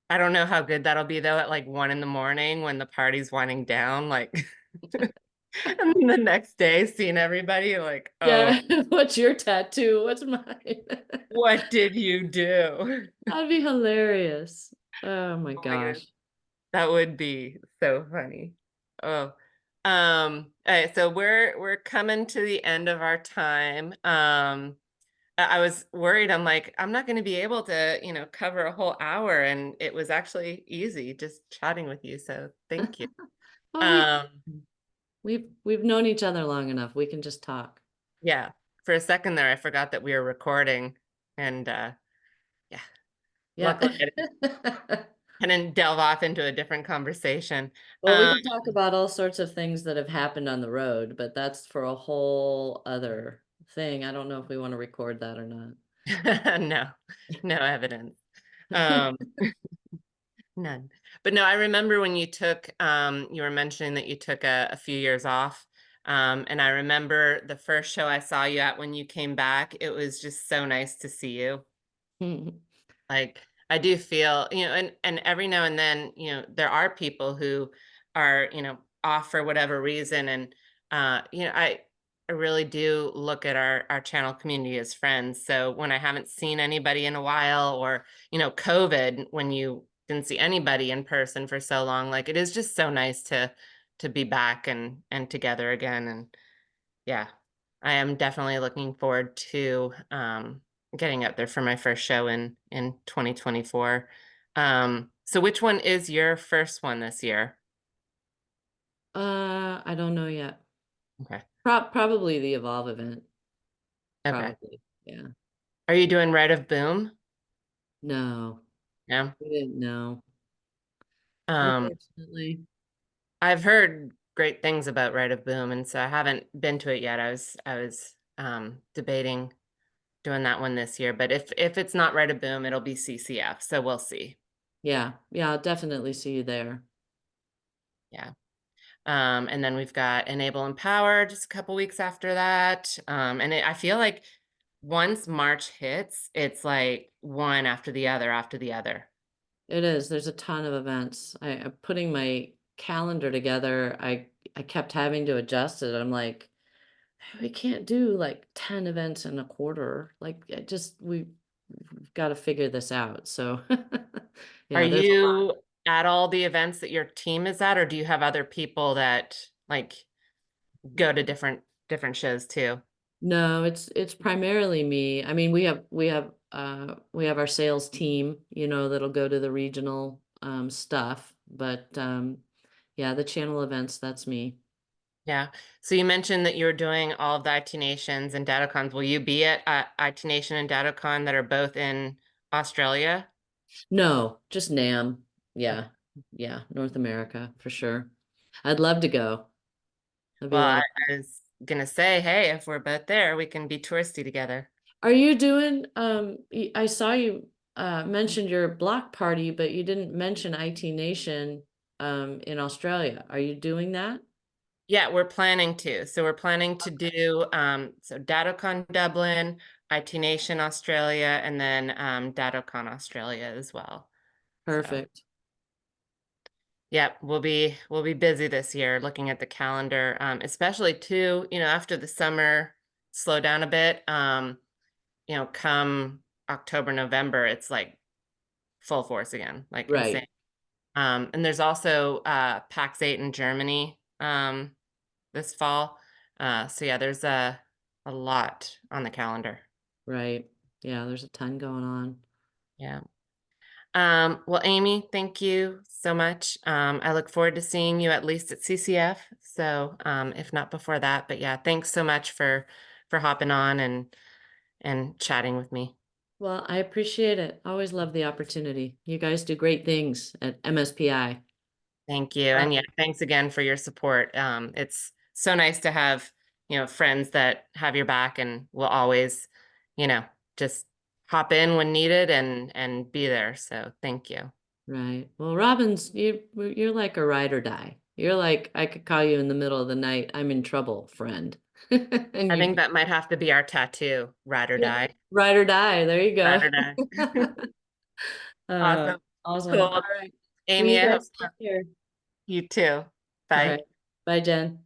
Speaker 1: I don't know how good that'll be though at like 1 in the morning when the party's winding down, like and then the next day seeing everybody like, oh,
Speaker 2: Yeah. What's your tattoo? What's mine?
Speaker 1: what did you do?
Speaker 2: That'd be hilarious. Oh my
Speaker 1: Oh my gosh,
Speaker 2: gosh.
Speaker 1: that would be so funny. Oh. All right, so we're coming to the end of our time. I was worried. I'm like, I'm not going to be able to, cover a whole hour. And it was actually easy just chatting with you. So thank you.
Speaker 2: Oh, we
Speaker 1: Um,
Speaker 2: we've known each other long enough. We can just talk.
Speaker 1: Yeah. For a second there, I forgot that we were recording, and yeah,
Speaker 2: Yeah.
Speaker 1: luckily I didn't delve off into a different conversation.
Speaker 2: Well, we can talk about all sorts of things that have happened on the road, but that's for a whole other thing. I don't know if we want to record that or not.
Speaker 1: No, no evidence. Um, None. But no, I remember when you were mentioning that you took a few years off. And I remember the first show I saw you at when you came back, it was just so nice to see you. Like, I do feel, and every now and then, there are people who are, off for whatever reason. And, I really do look at our channel community as friends. So when I haven't seen anybody in a while, or, COVID, when you didn't see anybody in person for so long, like, it is just so nice to be back and together again. And yeah, I am definitely looking forward to getting out there for my first show in 2024. So which one is your first one this year?
Speaker 2: I don't know yet.
Speaker 1: Okay.
Speaker 2: Probably the Evolve event.
Speaker 1: Okay.
Speaker 2: Probably. Yeah.
Speaker 1: Are you doing Rite of Boom?
Speaker 2: No,
Speaker 1: Yeah.
Speaker 2: we didn't know.
Speaker 1: Um,
Speaker 2: Unfortunately.
Speaker 1: I've heard great things about Rite of Boom, and so I haven't been to it yet. I was debating doing that one this year, but if it's not Rite of Boom, it'll be CCF, so we'll see.
Speaker 2: Yeah. Yeah, I'll definitely see you there.
Speaker 1: Yeah. And then we've got Enable Empower just a couple weeks after that. I feel like once March hits, it's like one after the other after the other.
Speaker 2: It is. There's a ton of events. I'm putting my calendar together. I kept having to adjust it. I'm like, we can't do like 10 events in a quarter. Like we've got to figure this out. So
Speaker 1: Are
Speaker 2: yeah, there's a lot.
Speaker 1: you at all the events that your team is at, or do you have other people that like go to different shows too?
Speaker 2: No, it's primarily me. I mean, we have our sales team, that'll go to the regional stuff, but yeah, the channel events, that's me.
Speaker 1: Yeah. So you mentioned that you're doing all of the IT Nations and DataCons. Will you be at IT Nation and DataCon that are both in Australia?
Speaker 2: No, just NAM. Yeah. Yeah, North America for sure. I'd love to go. That'd be
Speaker 1: Well,
Speaker 2: a lot
Speaker 1: I
Speaker 2: of
Speaker 1: was gonna say, hey, if we're both there, we can be touristy together.
Speaker 2: Are you doing I saw you mentioned your block party, but you didn't mention IT Nation in Australia. Are you doing that?
Speaker 1: Yeah, we're planning to. So we're planning to do so DataCon Dublin, IT Nation Australia, and then DataCon Australia as well. So
Speaker 2: Perfect.
Speaker 1: yeah, we'll be busy this year looking at the calendar, especially too, after the summer slow down a bit. Come October, November, it's like full force again, like insane.
Speaker 2: Right,
Speaker 1: And there's also PAX 8 in Germany this fall. So yeah, there's a lot on the calendar.
Speaker 2: right. Yeah, there's a ton going on.
Speaker 1: Yeah. Well, Amy, thank you so much. I look forward to seeing you at least at CCF. So, if not before that, but yeah, thanks so much for hopping on and chatting with me.
Speaker 2: Well, I appreciate it. Always love the opportunity. You guys do great things at MSPI.
Speaker 1: Thank you. And yeah, thanks again for your support. It's so nice to have, friends that have your back and will always, you know, just hop in when needed and be there. So thank you.
Speaker 2: Right. Well, Robin's, you're like a ride or die. You're like, I could call you in the middle of the night. I'm in trouble, friend. And
Speaker 1: I
Speaker 2: you,
Speaker 1: think that might have to be our tattoo, ride or
Speaker 2: yeah,
Speaker 1: die.
Speaker 2: ride or die. There you
Speaker 1: Ride
Speaker 2: go.
Speaker 1: or die.
Speaker 2: Uh,
Speaker 1: Awesome.
Speaker 2: awesome.
Speaker 1: Cool.
Speaker 2: All right. Well,
Speaker 1: Amy,
Speaker 2: you
Speaker 1: I hope
Speaker 2: guys take care.
Speaker 1: you too.
Speaker 2: All
Speaker 1: Bye.
Speaker 2: right. Bye, Jen.